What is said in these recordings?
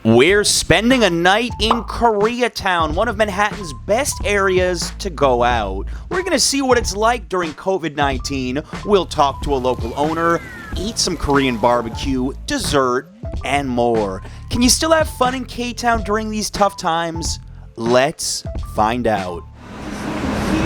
We're spending a night in Koreatown, one of Manhattan's best areas to go out. We're gonna see what it's like during COVID-19. We'll talk to a local owner, eat some Korean barbecue, dessert, and more. Can you still have fun in K-Town during these tough times? Let's find out.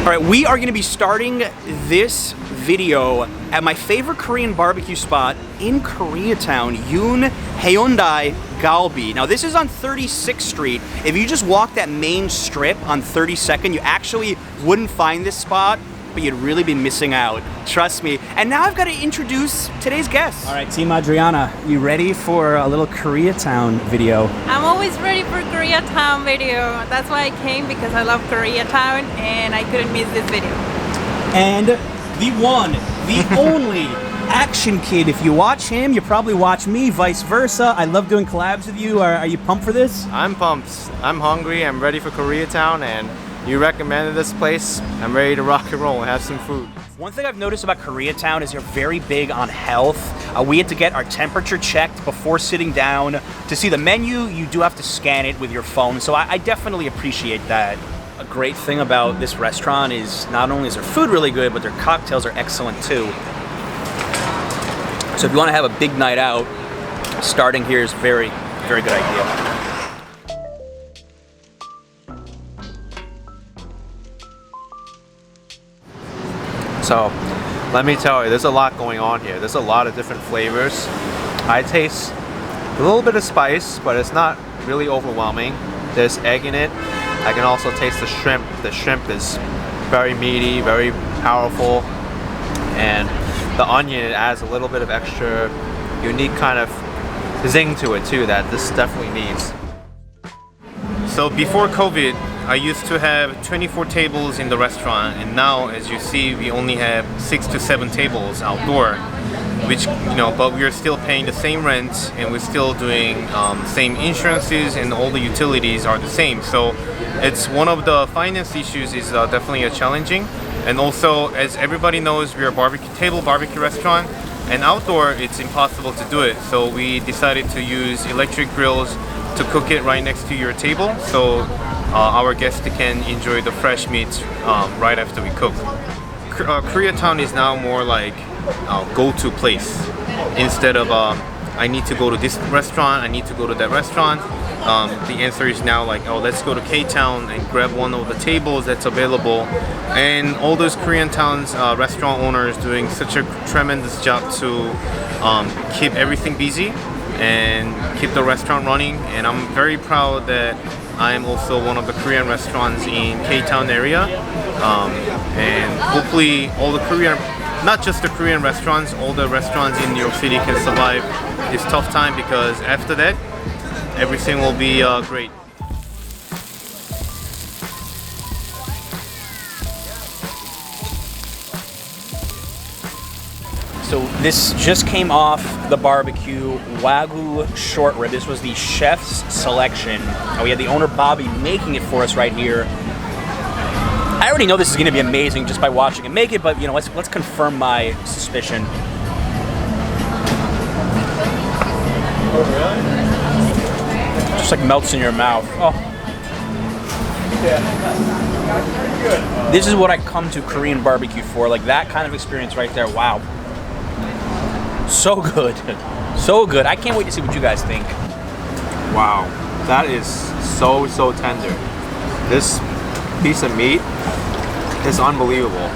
All right, we are going to be starting this video at my favorite Korean barbecue spot in Koreatown, Yoon Haeundae Galbi. Now, this is on 36th Street. If you just walk that main strip on 32nd, you actually wouldn't find this spot, but you'd really be missing out. Trust me. And now I've got to introduce today's guest. All right, Team Adriana, you ready for a little Koreatown video? I'm always ready for Koreatown video. That's why I came, because I love Koreatown and I couldn't miss this video. And the one, the only ActionKid. If you watch him, you probably watch me, vice versa. I love doing collabs with you. Are you pumped for this? I'm pumped. I'm hungry. I'm ready for Koreatown, and you recommended this place. I'm ready to rock and roll and have some food. One thing I've noticed about Koreatown is you're very big on health. We had to get our temperature checked before sitting down. To see the menu, you do have to scan it with your phone, so I definitely appreciate that. A great thing about this restaurant is not only is their food really good, but their cocktails are excellent too. So if you want to have a big night out, starting here is very, very good idea. So, let me tell you, there's a lot going on here. There's a lot of different flavors. I taste a little bit of spice, but it's not really overwhelming. There's egg in it. I can also taste the shrimp. The shrimp is very meaty, very powerful. And the onion, it adds a little bit of extra unique kind of zing to it too that this definitely needs. So before COVID, I used to have 24 tables in the restaurant, and now, as you see, we only have 6 to 7 tables outdoor, which, but we're still paying the same rent, and we're still doing same insurances, and all the utilities are the same. So it's one of the finance issues is definitely a challenging. And also, as everybody knows, we're a table barbecue restaurant, and outdoor it's impossible to do it. So we decided to use electric grills to cook it right next to your table, so our guests can enjoy the fresh meats right after we cook. Koreatown is now more like a go-to place. Instead of I need to go to this restaurant, I need to go to that restaurant. The answer is now like, oh, let's go to K-Town and grab one of the tables that's available. And all those Koreatown's restaurant owners doing such a tremendous job to keep everything busy and keep the restaurant running. And I'm very proud that I am also one of the Korean restaurants in K-Town area. And hopefully all the not just the Korean restaurants, all the restaurants in New York City can survive this tough time, because after that, everything will be great. So this just came off the barbecue, Wagyu short rib. This was the chef's selection. We had the owner Bobby making it for us right here. I already know this is going to be amazing just by watching him make it, but let's confirm my suspicion. Oh, really? Just like melts in your mouth. Oh. Yeah. This is what I come to Korean barbecue for, like that kind of experience right there. Wow. So good. So good. I can't wait to see what you guys think. Wow, that is so tender. This piece of meat is unbelievable.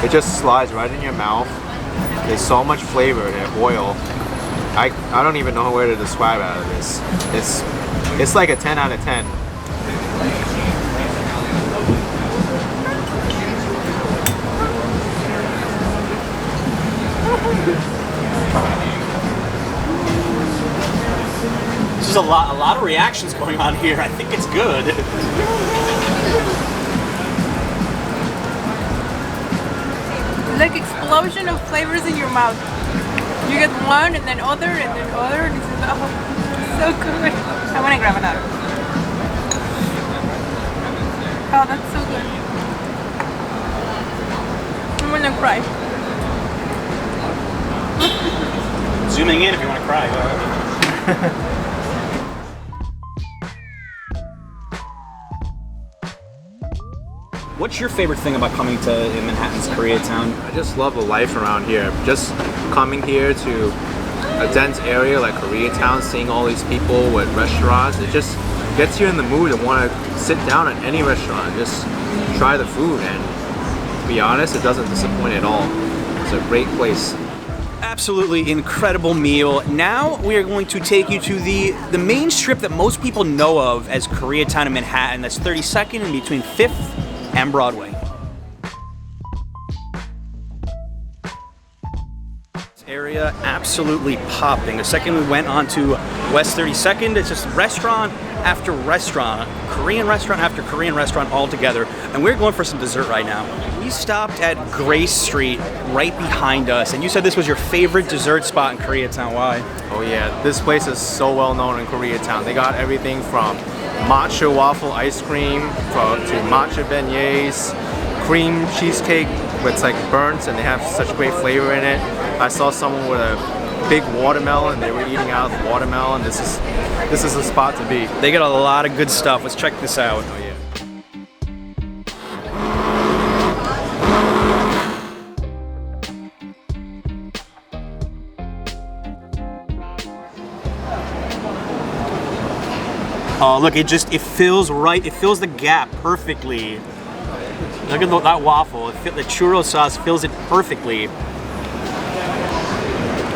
It just slides right in your mouth. There's so much flavor and oil. I don't even know where to describe out of this. It's like a 10 out of 10. There's a lot of reactions going on here. I think it's good. Like explosion of flavors in your mouth. You get one and then other and then other. This is so good. I want to grab another. Oh, that's so good. I'm gonna cry. Zooming in if you want to cry. What's your favorite thing about coming to Manhattan's Koreatown? I just love the life around here. Just coming here to a dense area like Koreatown, seeing all these people with restaurants, it just gets you in the mood to want to sit down at any restaurant, just try the food, and to be honest, it doesn't disappoint at all. It's a great place. Absolutely incredible meal. Now we are going to take you to the main strip that most people know of as Koreatown in Manhattan. That's 32nd and between 5th and Broadway. This area absolutely popping. The second we went on to West 32nd, it's just restaurant after restaurant, Korean restaurant after Korean restaurant all together. And we're going for some dessert right now. We stopped at Grace Street right behind us, and you said this was your favorite dessert spot in Koreatown. Why? Oh yeah, this place is so well known in Koreatown. They got everything from Matcha Waffle ice cream to matcha beignets, cream cheesecake with like burnt, and they have such great flavor in it. I saw someone with a big watermelon. They were eating out of watermelon. This is the spot to be. They got a lot of good stuff. Let's check this out. Oh yeah. Oh, look, it fills right. It fills the gap perfectly. Look at that waffle. The churro sauce fills it perfectly.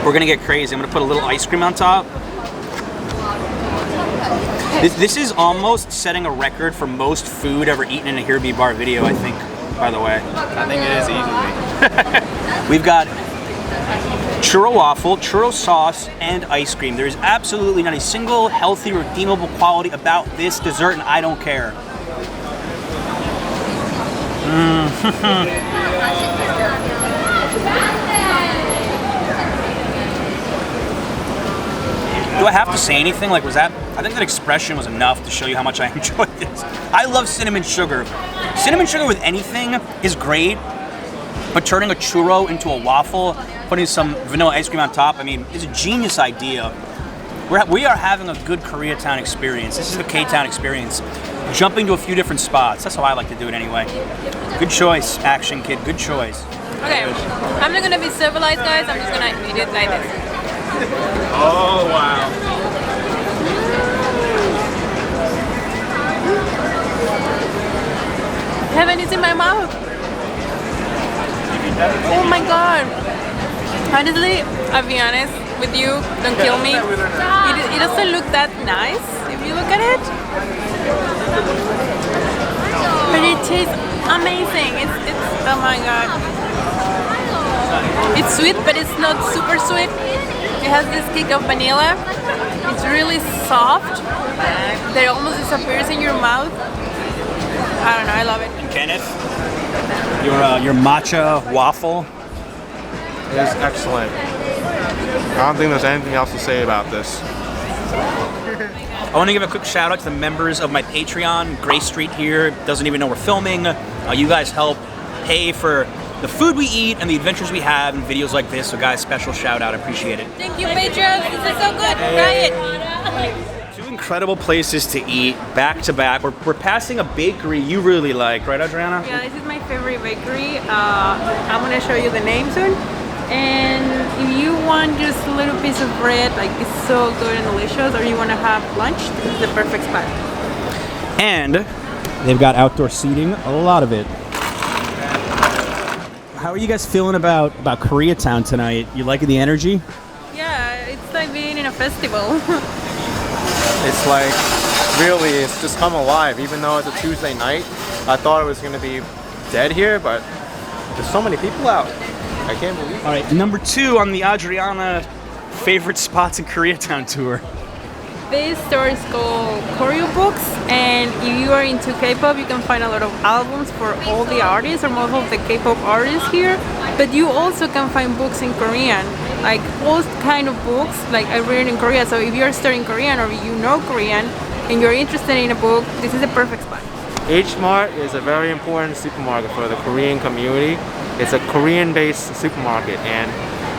We're gonna get crazy. I'm gonna put a little ice cream on top. This is almost setting a record for most food ever eaten in a Here Be Bar video, I think, by the way. I think it is easily. We've got churro waffle, churro sauce, and ice cream. There is absolutely not a single healthy, redeemable quality about this dessert, and I don't care. Do I have to say anything? Like, was that? I think that expression was enough to show you how much I enjoyed this. I love cinnamon sugar. Cinnamon sugar with anything is great, but turning a churro into a waffle, putting some vanilla ice cream on top, I mean, is a genius idea. We are having a good Koreatown experience. This is the K-Town experience. Jumping to a few different spots. That's how I like to do it anyway. Good choice, ActionKid. Good choice. Okay, I'm not gonna be civilized, guys. I'm just gonna eat it like this. Oh wow. Heaven is in my mouth. Oh my god. Honestly, I'll be honest with you, don't kill me. It doesn't look that nice if you look at it. But it tastes amazing. It's oh my god. It's sweet, but it's not super sweet. It has this kick of vanilla. It's really soft. That it almost disappears in your mouth. I don't know, I love it. And Kenneth, your matcha waffle. It is excellent. I don't think there's anything else to say about this. I want to give a quick shout out to the members of my Patreon. Grace Street here doesn't even know we're filming. You guys help pay for the food we eat and the adventures we have and videos like this. So guys, special shout out. I appreciate it. Thank you, Patreon. This is so good. Try it. Two incredible places to eat back to back. We're passing a bakery you really like, right, Adriana? Yeah, this is my favorite bakery. I'm gonna show you the name soon. And if you want just a little piece of bread, like it's so good and delicious, or you want to have lunch, this is the perfect spot. And they've got outdoor seating, a lot of it. How are you guys feeling about Koreatown tonight? You liking the energy? Yeah, it's like being in a festival. It's like, really, it's just come alive. Even though it's a Tuesday night, I thought it was going to be dead here, but there's so many people out. I can't believe it. All right, number 2 on the Adriana favorite spots in Koreatown tour. This store is called Koryo Books, and if you are into K-pop, you can find a lot of albums for all the artists or most of the K-pop artists here. But you also can find books in Korean, like all kind of books. Like I read in Korea, so if you're studying Korean or you know Korean and you're interested in a book, this is a perfect spot. H Mart is a very important supermarket for the Korean community. It's a Korean-based supermarket, and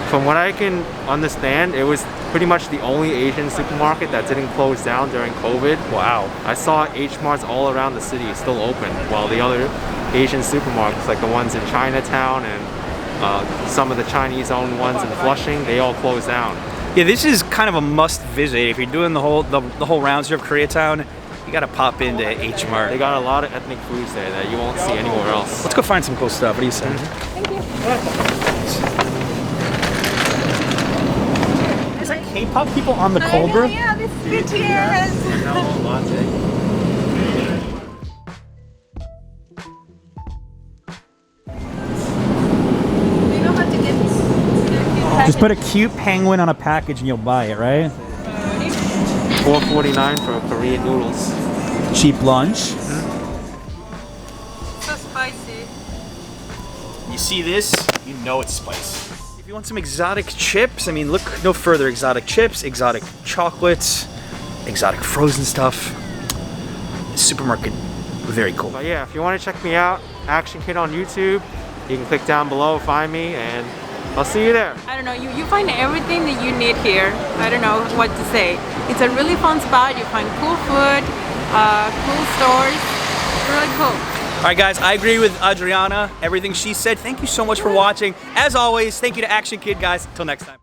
from what I can understand, it was pretty much the only Asian supermarket that didn't close down during COVID. Wow. I saw H Marts all around the city still open, while the other Asian supermarkets, like the ones in Chinatown and some of the Chinese-owned ones in Flushing, they all closed down. Yeah, this is kind of a must visit. If you're doing the whole rounds here of Koreatown, you gotta pop into H Mart. They got a lot of ethnic foods there that you won't see anywhere else. Let's go find some cool stuff. What do you say? Is that K-pop people on the cold brew? Yeah, this is BTS. Just put a cute penguin on a package and you'll buy it, right? $4.49 for Korean noodles. Cheap lunch. So spicy. You see this, you know it's spicy. If you want some exotic chips, I mean, look no further. Exotic chips, exotic chocolates, exotic frozen stuff. The supermarket, very cool. But yeah, if you want to check me out, ActionKid on YouTube, you can click down below, find me, and I'll see you there. I don't know, you find everything that you need here. I don't know what to say. It's a really fun spot. You find cool food, cool stores. Really cool. All right, guys, I agree with Adriana. Everything she said. Thank you so much for watching. As always, thank you to ActionKid, guys. Until next time.